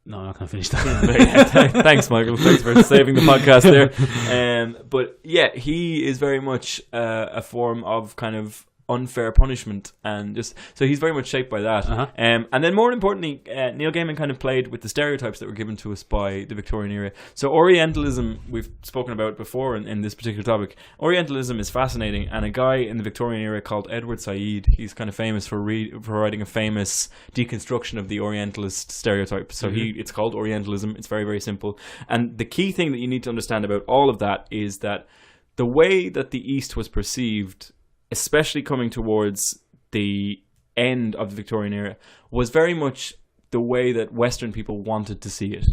not going to finish that. Thanks, Michael. Thanks for saving the podcast there. But yeah, he is very much a form of kind of unfair punishment, and just so he's very much shaped by that. And then more importantly, Neil Gaiman kind of played with the stereotypes that were given to us by the Victorian era. So Orientalism, we've spoken about before in this particular topic. Orientalism is fascinating, and a guy in the Victorian era called Edward Said, he's kind of famous for writing a famous deconstruction of the Orientalist stereotype. So it's called Orientalism. It's very, very simple. And the key thing that you need to understand about all of that is that the way that the East was perceived, especially coming towards the end of the Victorian era, was very much the way that Western people wanted to see it.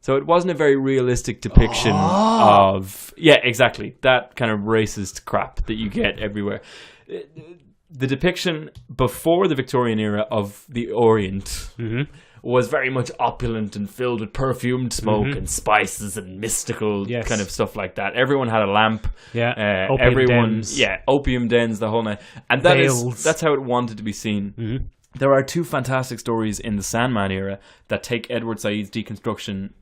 So it wasn't a very realistic depiction of... Yeah, exactly. That kind of racist crap that you get everywhere. The depiction before the Victorian era of the Orient was very much opulent and filled with perfumed smoke and spices and mystical kind of stuff like that. Everyone had a lamp. Yeah, opium dens. Yeah, opium dens, the whole night. And that's how it wanted to be seen. There are 2 fantastic stories in the Sandman era that take Edward Said's deconstruction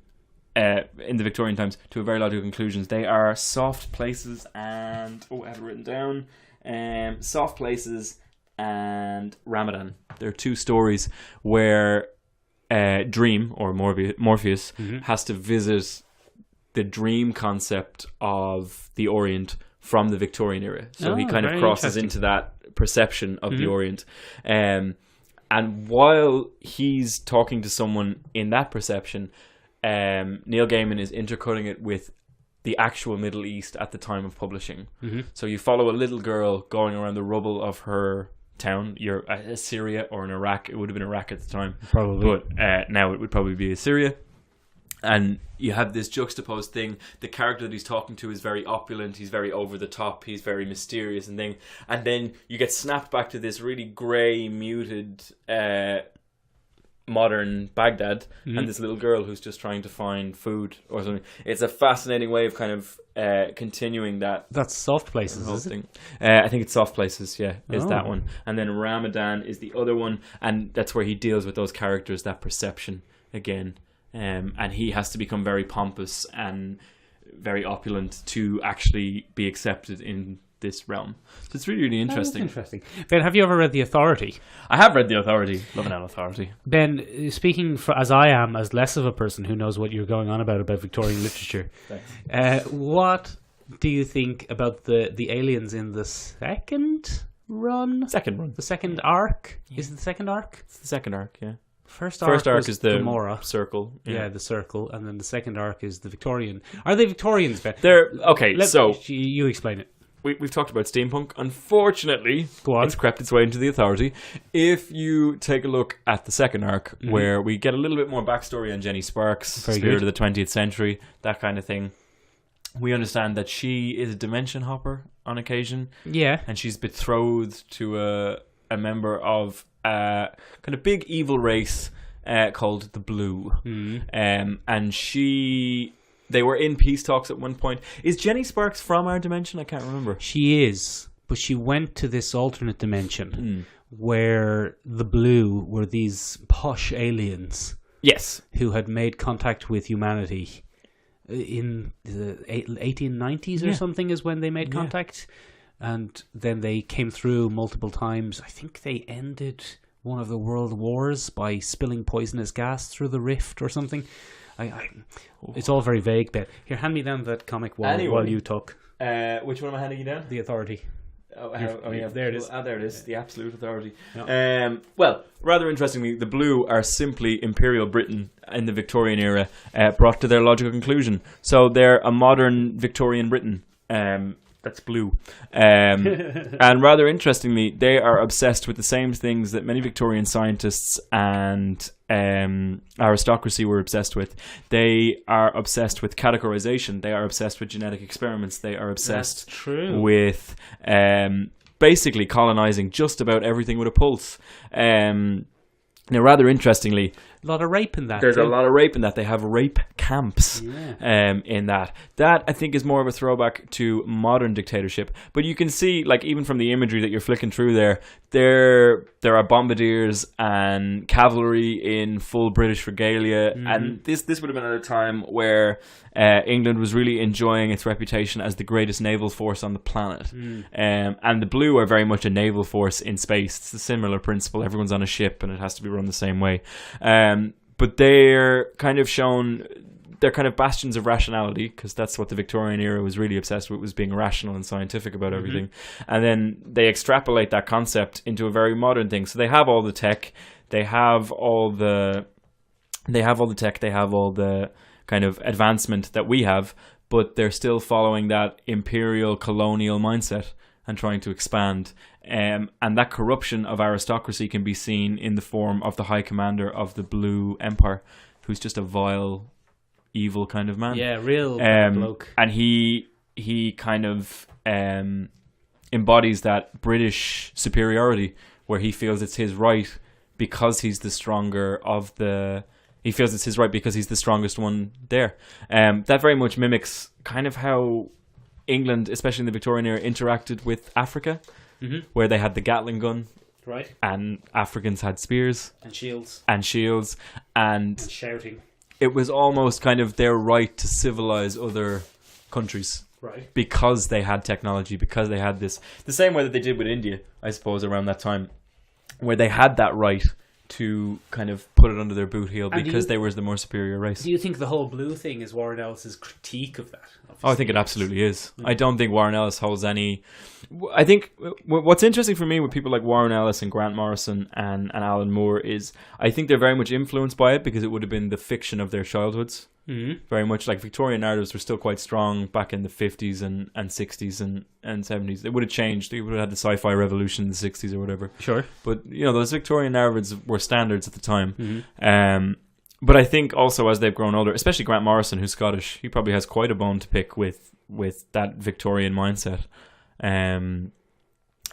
in the Victorian times to a very logical conclusions. They are Soft Places and... I have it written down. Soft Places and Ramadan. There are 2 stories where... Dream, or Morpheus, has to visit the dream concept of the Orient from the Victorian era. So he kind of crosses into that perception of the Orient. And while he's talking to someone in that perception, Neil Gaiman is intercutting it with the actual Middle East at the time of publishing. So you follow a little girl going around the rubble of her town. You're Syria or in Iraq. It would have been Iraq at the time, probably, but now it would probably be Assyria. And you have this juxtaposed thing. The character that he's talking to is very opulent. He's very over the top. He's very mysterious and thing. And then you get snapped back to this really grey, muted, modern Baghdad, and this little girl who's just trying to find food or something. It's a fascinating way of kind of continuing that. That's Soft Places, is it? I think it's Soft Places, is that one. And then Ramadan is the other one, and that's where he deals with those characters, that perception again. And he has to become very pompous and very opulent to actually be accepted in this realm. So it's really, really interesting. Interesting. Ben, have you ever read The Authority? I have read The Authority. Love an Authority. Ben, speaking as I am, as less of a person who knows what you're going on about Victorian literature, what do you think about the aliens in the second run? Second run. The second arc? Yeah. Is it the second arc? It's the second arc, yeah. First arc is the Gomorrah. Circle. Yeah, the Circle. And then the second arc is the Victorian. Are they Victorians, Ben? They're... Okay, You explain it. we've talked about steampunk. Unfortunately, Go on. it's crept its way into the Authority. If you take a look at the second arc, where we get a little bit more backstory on Jenny Sparks, Very spirit good. of the 20th century, that kind of thing, we understand that she is a dimension hopper on occasion. Yeah. And she's betrothed to a member of a kind of big evil race called the Blue. And they were in peace talks at one point. Is Jenny Sparks from our dimension? I can't remember. She is, but she went to this alternate dimension where the Blue were these posh aliens. Yes. Who had made contact with humanity in the 1890s or something is when they made contact. And then they came through multiple times. I think they ended one of the world wars by spilling poisonous gas through the rift or something. It's all very vague, but here, hand me down that comic while you talk. Which one am I handing you down? The Authority. There it is. There it is. The absolute authority. Yeah. Well, rather interestingly, the Blue are simply Imperial Britain in the Victorian era, brought to their logical conclusion. So they're a modern Victorian Britain. That's blue. And rather interestingly, they are obsessed with the same things that many Victorian scientists and aristocracy were obsessed with. They are obsessed with categorization. They are obsessed with genetic experiments. They are obsessed with basically colonizing just about everything with a pulse. Now, rather interestingly, a lot of rape in that. There's a lot of rape in that. They have rape camps in that. That, I think, is more of a throwback to modern dictatorship. But you can see, like, even from the imagery that you're flicking through there are bombardiers and cavalry in full British regalia. And this would have been at a time where England was really enjoying its reputation as the greatest naval force on the planet. And the Blue are very much a naval force in space. It's a similar principle. Everyone's on a ship and it has to be run the same way. But they're kind of shown, they're kind of bastions of rationality, because that's what the Victorian era was really obsessed with, was being rational and scientific about everything. And then they extrapolate that concept into a very modern thing. So they have all the tech, they have all the kind of advancement that we have, but they're still following that imperial colonial mindset and trying to expand. And that corruption of aristocracy can be seen in the form of the High Commander of the Blue Empire, who's just a vile, evil kind of man. Yeah, real bloke. And he kind of embodies that British superiority, where he feels it's his right because he's the stronger of the... He feels it's his right because he's the strongest one there. That very much mimics kind of how England, especially in the Victorian era, interacted with Africa, where they had the Gatling gun, right? And Africans had spears and shields and shouting. It was almost kind of their right to civilize other countries, right? Because they had technology, because they had this, the same way that they did with India, I suppose, around that time, where they had that right to kind of put it under their boot heel because they were the more superior race. Do you think the whole Blue thing is Warren Ellis's critique of that? Oh, I think it absolutely is. I don't think Warren Ellis holds any... I think what's interesting for me with people like Warren Ellis and Grant Morrison and Alan Moore is I think they're very much influenced by it because it would have been the fiction of their childhoods. Very much like Victorian narratives were still quite strong back in the 50s and 60s and 70s. It would have changed. They would have had the sci-fi revolution in the 60s or whatever. Sure. But, you know, those Victorian narratives were standards at the time. But I think also as they've grown older, especially Grant Morrison, who's Scottish, he probably has quite a bone to pick with that Victorian mindset. And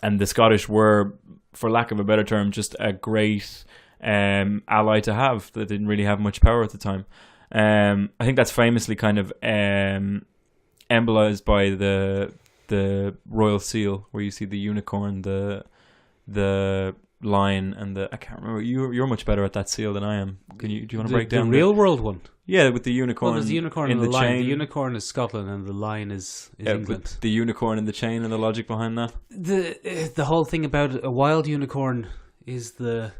the Scottish were, for lack of a better term, just a great ally to have that didn't really have much power at the time. I think that's famously kind of embolized by the Royal Seal, where you see the unicorn, the lion, and I can't remember. You're much better at that seal than I am. Do you want to break down the real world one? Yeah, with the unicorn. Well, there's the unicorn in and the lion. chain. The unicorn is Scotland, and the lion is England. The unicorn in the chain and the logic behind that. The whole thing about a wild unicorn is a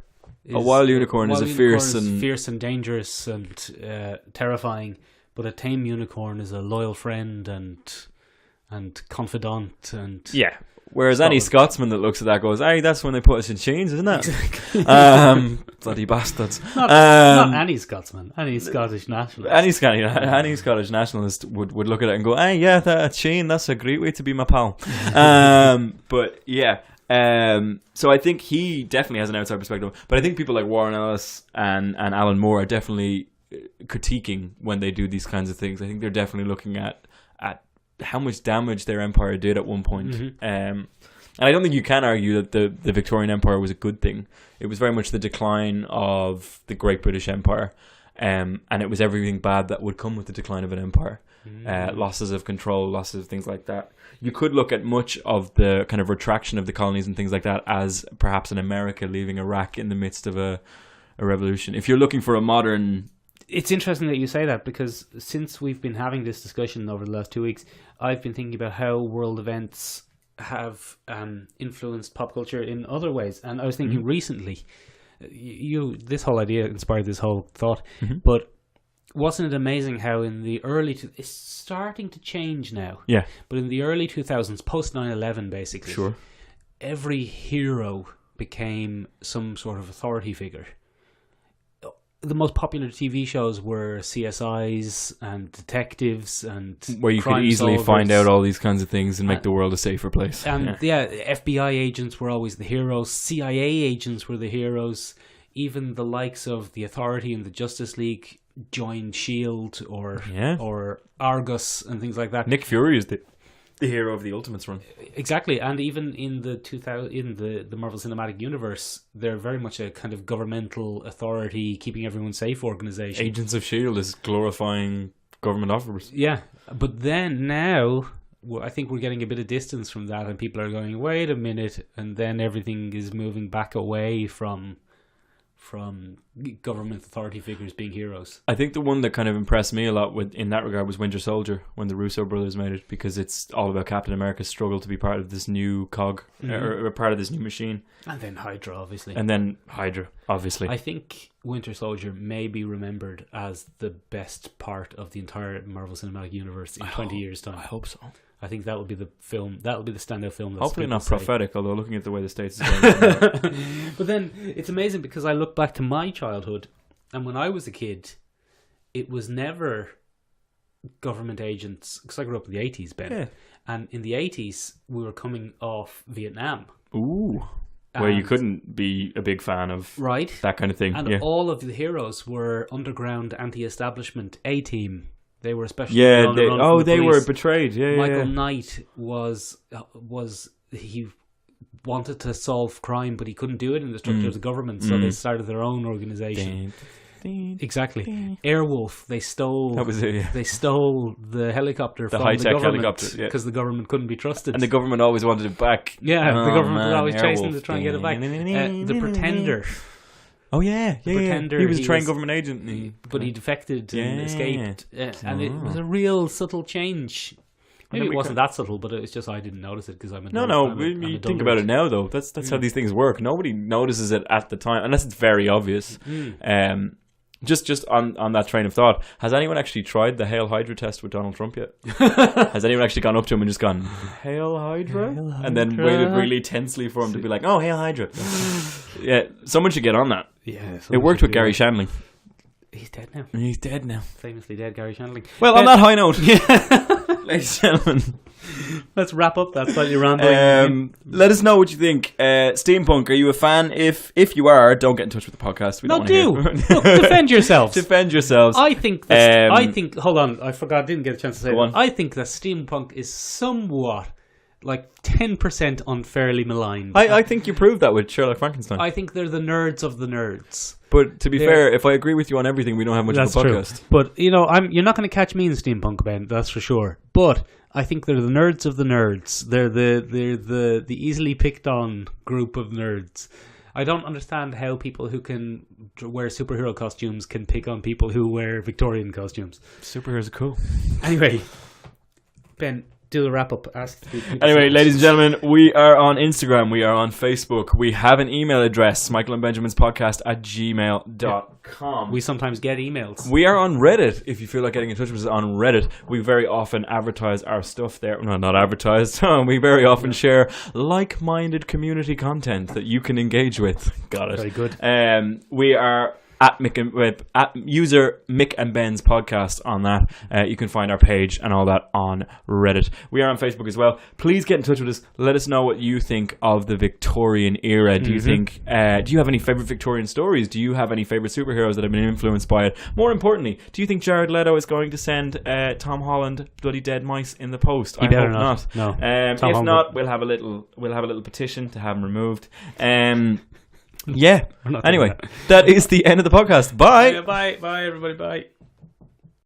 fierce and dangerous and terrifying, but a tame unicorn is a loyal friend and and confidant and Yeah. Whereas any Scotsman that looks at that goes, "Hey, that's when they put us in chains, isn't it?" Exactly. Bloody bastards. Not any Scotsman, any Scottish nationalist. Any Scottish nationalist would look at it and go, "Hey, yeah, that chain, that's a great way to be my pal." But yeah. So I think he definitely has an outside perspective. But I think people like Warren Ellis and Alan Moore are definitely critiquing when they do these kinds of things. I think they're definitely looking at how much damage their empire did at one point. Mm-hmm. And I don't think you can argue that the Victorian Empire was a good thing. It was very much the decline of the Great British Empire. And it was everything bad that would come with the decline of an empire. Losses of control, losses of things like that. You could look at much of the kind of retraction of the colonies and things like that as perhaps an America leaving Iraq in the midst of a revolution. If you're looking for a modern... It's interesting that you say that, because since we've been having this discussion over the last 2 weeks, I've been thinking about how world events have influenced pop culture in other ways. And I was thinking recently, this whole idea inspired this whole thought, but wasn't it amazing how in the it's starting to change now. Yeah. But in the early 2000s, post 9/11 basically, Sure. every hero became some sort of authority figure. The most popular TV shows were CSIs and detectives and where you could easily find out all these kinds of things and make the world a safer place. And FBI agents were always the heroes. CIA agents were the heroes. Even the likes of the Authority and the Justice League joined S.H.I.E.L.D. or Argus and things like that. Nick Fury is the hero of the Ultimates run. Exactly, and even in the the Marvel Cinematic Universe, they're very much a kind of governmental authority, keeping everyone safe organization. Agents of S.H.I.E.L.D. is glorifying government officers. Yeah, but then now, I think we're getting a bit of distance from that, and people are going, wait a minute, and then everything is moving back away from government authority figures being heroes. I think the one that kind of impressed me a lot in that regard was Winter Soldier, when the Russo brothers made it, because it's all about Captain America's struggle to be part of this new cog, or part of this new machine. And then Hydra, obviously. I think Winter Soldier may be remembered as the best part of the entire Marvel Cinematic Universe in 20 years' time. I hope so. I think that will be the film. That will be the standout film. Hopefully not prophetic, although looking at the way the States is going. But then it's amazing, because I look back to my childhood, and when I was a kid, it was never government agents, because I grew up in the 80s, Ben. Yeah. And in the 80s, we were coming off Vietnam. Ooh. Where you couldn't be a big fan of that kind of thing. And all of the heroes were underground anti-establishment A-team. They were especially they were betrayed. Michael Knight was he wanted to solve crime, but he couldn't do it in the structure of the government, so they started their own organization. Exactly. Airwolf, they stole. That was it. Yeah. They stole the helicopter from the government because the government couldn't be trusted, and the government always wanted it back. Yeah, the government was always chasing to try and get it back. The Pretender. Oh yeah, Pretender. He was a trained government agent, but he defected and escaped, and it was a real subtle change. Maybe it wasn't that subtle, but it was just I didn't notice it because I'm a you think about it now, though. That's how these things work. Nobody notices it at the time unless it's very obvious. Just on that train of thought, has anyone actually tried the Hail Hydra test with Donald Trump yet? Has anyone actually gone up to him and just gone, Hail Hydra? Hail Hydra? And then waited really tensely for him to be like, oh, Hail Hydra. Yeah, someone should get on that. Yeah, it worked with Gary Shandling. He's dead now. He's dead now. Famously dead Gary Shandling. Well, on that high note, ladies and gentlemen, let's wrap up that slightly rambling. Let us know what you think. Steampunk, are you a fan? If you are, don't get in touch with the podcast. We don't Look, defend yourselves. Defend yourselves. I think. Hold on, I forgot. I didn't get a chance to say that. I think that Steampunk is somewhat, like 10% unfairly maligned. I think you proved that with Sherlock Frankenstein. I think they're the nerds of the nerds. But to be fair, if I agree with you on everything, we don't have much of a podcast. True. But you're not going to catch me in Steampunk, Ben. That's for sure. But I think they're the nerds of the nerds. They're the easily picked on group of nerds. I don't understand how people who can wear superhero costumes can pick on people who wear Victorian costumes. Superheroes are cool. Anyway, Ben, do the wrap up. Anyway, ladies and gentlemen, we are on Instagram. We are on Facebook. We have an email address, michaelandbenjaminspodcast@gmail.com. We sometimes get emails. We are on Reddit. If you feel like getting in touch with us on Reddit, we very often advertise our stuff there. No, not advertise. We very often share like-minded community content that you can engage with. Got it. Very good. We are at user Mick and Ben's podcast on that. You can find our page and all that on Reddit. We are on Facebook as well. Please get in touch with us. Let us know what you think of the Victorian era. Do you think? Do you have any favorite Victorian stories? Do you have any favorite superheroes that have been influenced by it? More importantly, do you think Jared Leto is going to send Tom Holland bloody dead mice in the post? He better not. No. If not, we'll have a little petition to have him removed. Yeah. Anyway, that is the end of the podcast. Bye. Bye, everybody. Bye.